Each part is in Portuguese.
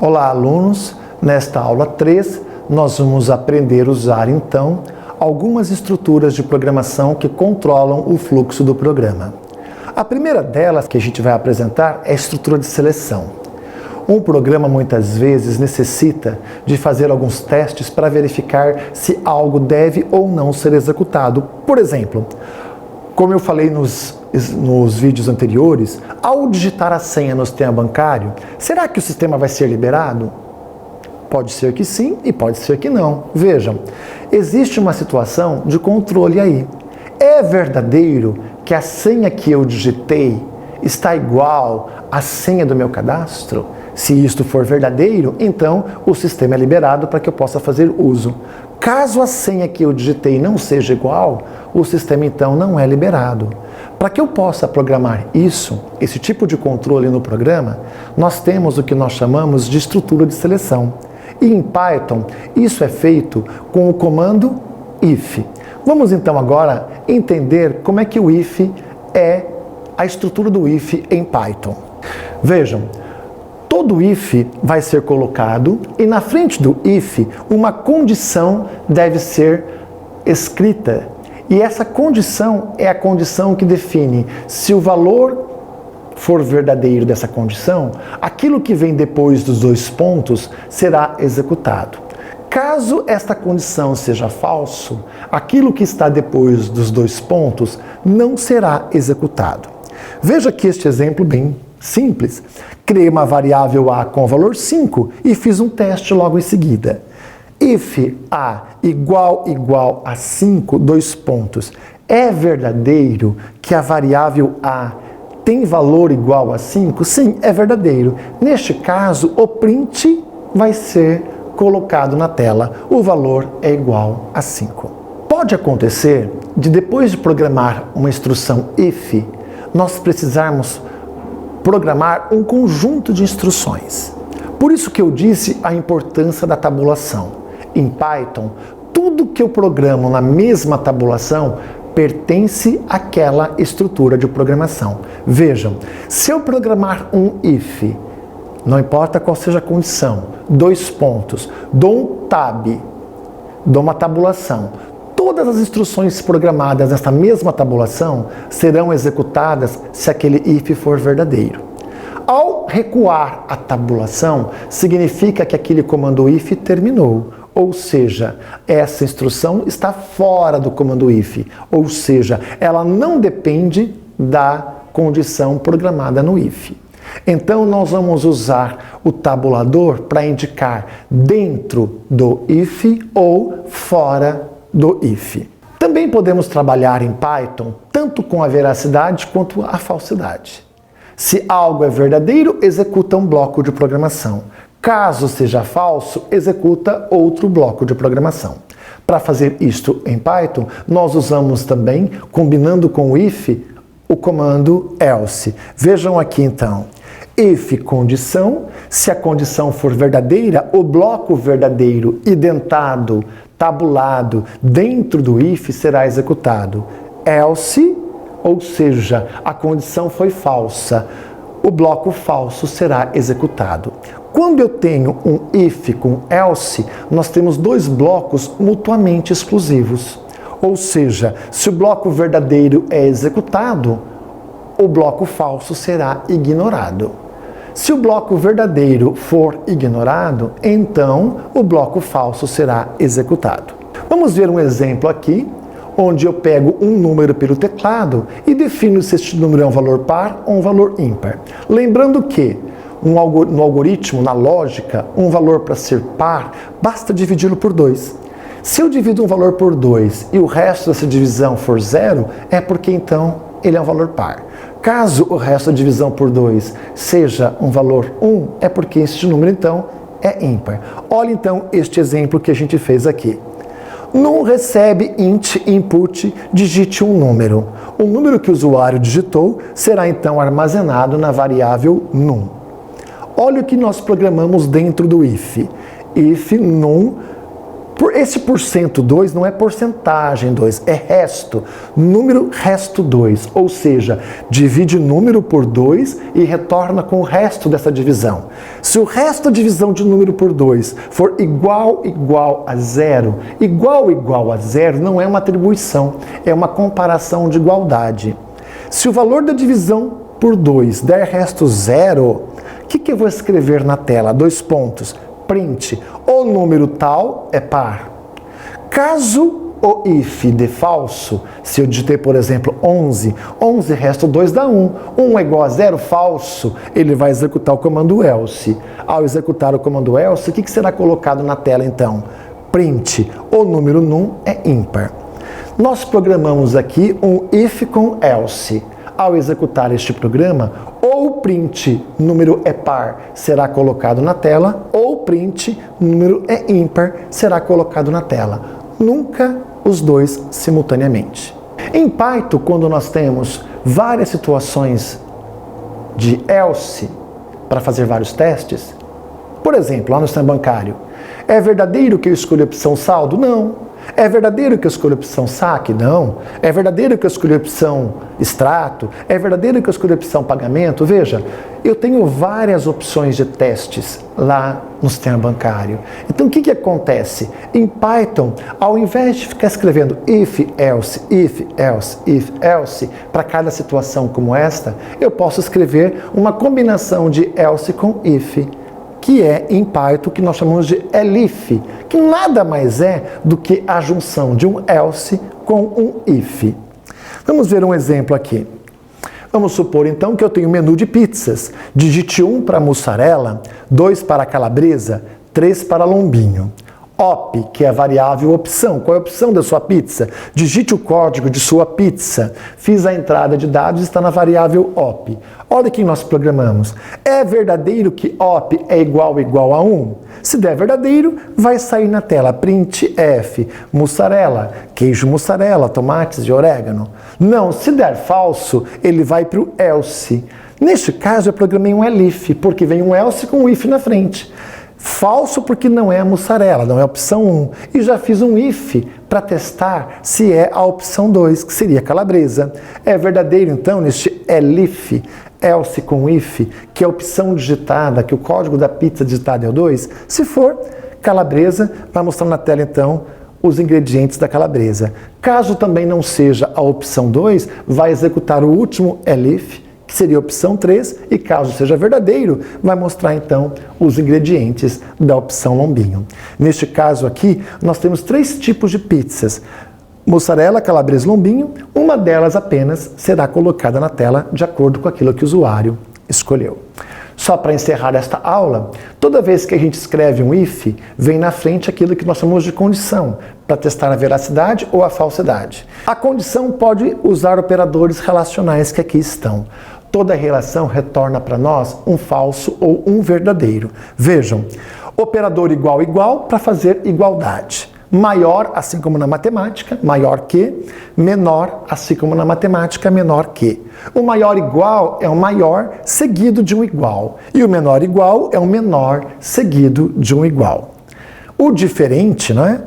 Olá, alunos! Nesta aula 3, nós vamos aprender a usar, então, algumas estruturas de programação que controlam o fluxo do programa. A primeira delas que a gente vai apresentar é a estrutura de seleção. Um programa, muitas vezes, necessita de fazer alguns testes para verificar se algo deve ou não ser executado. Por exemplo, como eu falei nos vídeos anteriores, ao digitar a senha no sistema bancário, será que o sistema vai ser liberado? Pode ser que sim e pode ser que não. Vejam, existe uma situação de controle aí. É verdadeiro que a senha que eu digitei está igual à senha do meu cadastro? Se isto for verdadeiro, então o sistema é liberado para que eu possa fazer uso. Caso a senha que eu digitei não seja igual, o sistema então não é liberado. Para que eu possa programar esse tipo de controle no programa, nós temos o que nós chamamos de estrutura de seleção. E em Python, isso é feito com o comando if. Vamos então agora entender como é que o if é a estrutura do if em Python. Vejam, todo if vai ser colocado e na frente do if uma condição deve ser escrita. E essa condição é a condição que define se o valor for verdadeiro dessa condição, aquilo que vem depois dos dois pontos será executado. Caso esta condição seja falso, aquilo que está depois dos dois pontos não será executado. Veja aqui este exemplo bem simples. Criei uma variável a com o valor 5 e fiz um teste logo em seguida. If a igual a 5, dois pontos, é verdadeiro que a variável a tem valor igual a 5? Sim, é verdadeiro. Neste caso, o print vai ser colocado na tela. O valor é igual a 5. Pode acontecer de depois de programar uma instrução if, nós precisarmos programar um conjunto de instruções. Por isso que eu disse a importância da tabulação. Em Python, tudo que eu programo na mesma tabulação pertence àquela estrutura de programação. Vejam, se eu programar um if, não importa qual seja a condição, dois pontos, dou um tab, dou uma tabulação, todas as instruções programadas nessa mesma tabulação serão executadas se aquele if for verdadeiro. Ao recuar a tabulação, significa que aquele comando if terminou. Ou seja, essa instrução está fora do comando if. Ou seja, ela não depende da condição programada no if. Então, nós vamos usar o tabulador para indicar dentro do if ou fora do if. Também podemos trabalhar em Python tanto com a veracidade quanto a falsidade. Se algo é verdadeiro, executa um bloco de programação. Caso seja falso, executa outro bloco de programação. Para fazer isto em Python, nós usamos também, combinando com o if, o comando else. Vejam aqui então. If condição, se a condição for verdadeira, o bloco verdadeiro identado, tabulado dentro do if será executado. Else, ou seja, a condição foi falsa, o bloco falso será executado. Quando eu tenho um if com else, nós temos dois blocos mutuamente exclusivos. Ou seja, se o bloco verdadeiro é executado, o bloco falso será ignorado. Se o bloco verdadeiro for ignorado, então o bloco falso será executado. Vamos ver um exemplo aqui, onde eu pego um número pelo teclado e defino se este número é um valor par ou um valor ímpar. Lembrando que no algoritmo, na lógica, um valor para ser par, basta dividi-lo por 2. Se eu divido um valor por 2 e o resto dessa divisão for 0, é porque então ele é um valor par. Caso o resto da divisão por 2 seja um valor 1, é porque este número então é ímpar. Olha então este exemplo que a gente fez aqui. Num recebe int input, digite um número. O número que o usuário digitou será então armazenado na variável num. Olha o que nós programamos dentro do if. If num Esse porcento 2 não é porcentagem 2, é resto. Número resto 2, ou seja, divide número por 2 e retorna com o resto dessa divisão. Se o resto da divisão de número por 2 for igual a zero, igual a zero não é uma atribuição, é uma comparação de igualdade. Se o valor da divisão por 2 der resto zero, o que eu vou escrever na tela? 2 pontos. Print, o número tal é par. Caso o if dê falso, se eu digitei, por exemplo, 11, 11 resto 2 dá 1, 1 é igual a 0, falso, ele vai executar o comando else. Ao executar o comando else, o que será colocado na tela então? Print, o número num é ímpar. Nós programamos aqui um if com else. Ao executar este programa, ou o print número é par será colocado na tela, ou o print número é ímpar será colocado na tela. Nunca os dois simultaneamente. Em Python, quando nós temos várias situações de else para fazer vários testes, por exemplo, lá no sistema bancário, é verdadeiro que eu escolhi a opção saldo? Não. É verdadeiro que eu escolhi a opção saque? Não. É verdadeiro que eu escolhi a opção extrato? É verdadeiro que eu escolhi a opção pagamento? Veja, eu tenho várias opções de testes lá no sistema bancário. Então, o que acontece? Em Python, ao invés de ficar escrevendo if, else, para cada situação como esta, eu posso escrever uma combinação de else com if, que é em Python que nós chamamos de elif, que nada mais é do que a junção de um else com um if. Vamos ver um exemplo aqui. Vamos supor então que eu tenho um menu de pizzas. Digite 1 para mussarela, 2 para calabresa, 3 para lombinho. Op, que é a variável opção. Qual é a opção da sua pizza? Digite o código de sua pizza. Fiz a entrada de dados, está na variável op. Olha o que nós programamos. É verdadeiro que op é igual a 1? Se der verdadeiro, vai sair na tela print f, mussarela, queijo mussarela, tomates e orégano. Não, se der falso, ele vai para o else. Neste caso, eu programei um elif, porque vem um else com um if na frente. Falso porque não é a mussarela, não é a opção 1. E já fiz um if para testar se é a opção 2, que seria calabresa. É verdadeiro então neste elif, else com if, que é a opção digitada, que o código da pizza digitado é o 2? Se for calabresa, vai mostrar na tela então os ingredientes da calabresa. Caso também não seja a opção 2, vai executar o último elif, que seria a opção 3, e caso seja verdadeiro, vai mostrar então os ingredientes da opção lombinho. Neste caso aqui, nós temos 3 tipos de pizzas: mussarela, calabresa e lombinho. Uma delas apenas será colocada na tela de acordo com aquilo que o usuário escolheu. Só para encerrar esta aula, toda vez que a gente escreve um if, vem na frente aquilo que nós chamamos de condição, para testar a veracidade ou a falsidade. A condição pode usar operadores relacionais que aqui estão. Toda relação retorna para nós um falso ou um verdadeiro. Vejam, operador igual para fazer igualdade. Maior, assim como na matemática, maior que. Menor, assim como na matemática, menor que. O maior igual é um maior seguido de um igual. E o menor igual é um menor seguido de um igual. O diferente, não é?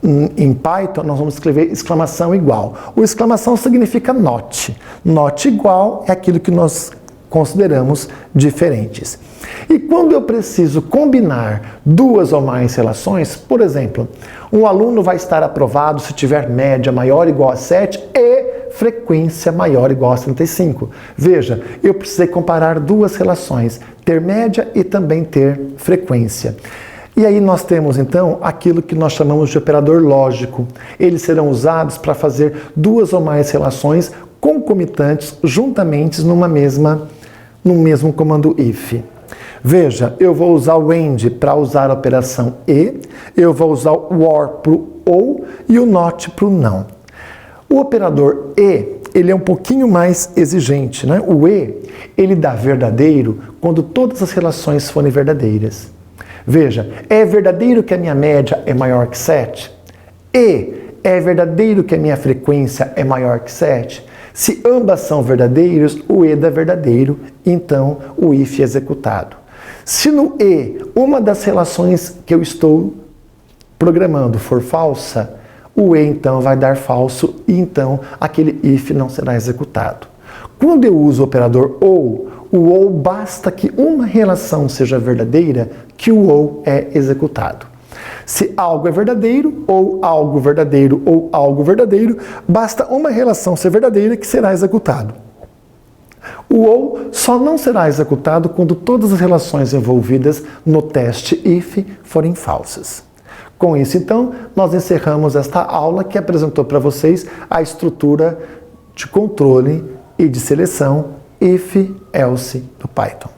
Em Python, nós vamos escrever exclamação igual. O exclamação significa not. Not igual é aquilo que nós consideramos diferentes. E quando eu preciso combinar 2 ou mais relações, por exemplo, um aluno vai estar aprovado se tiver média maior ou igual a 7 e frequência maior ou igual a 35. Veja, eu precisei comparar 2 relações, ter média e também ter frequência. E aí nós temos então aquilo que nós chamamos de operador lógico. Eles serão usados para fazer 2 ou mais relações concomitantes juntamente num mesmo comando if. Veja, eu vou usar o AND para usar a operação e, eu vou usar o OR para o ou e o NOT para o não. O operador e, ele é um pouquinho mais exigente, né? O e, ele dá verdadeiro quando todas as relações forem verdadeiras. Veja, é verdadeiro que a minha média é maior que 7? E, é verdadeiro que a minha frequência é maior que 7? Se ambas são verdadeiros, o e dá verdadeiro, então o if é executado. Se no e, uma das relações que eu estou programando for falsa, o e então vai dar falso e então aquele if não será executado. Quando eu uso o operador ou, o ou basta que uma relação seja verdadeira que o ou é executado. Se algo é verdadeiro ou algo verdadeiro ou algo verdadeiro, basta uma relação ser verdadeira que será executado. O ou só não será executado quando todas as relações envolvidas no teste if forem falsas. Com isso, então, nós encerramos esta aula que apresentou para vocês a estrutura de controle e de seleção if, else do Python.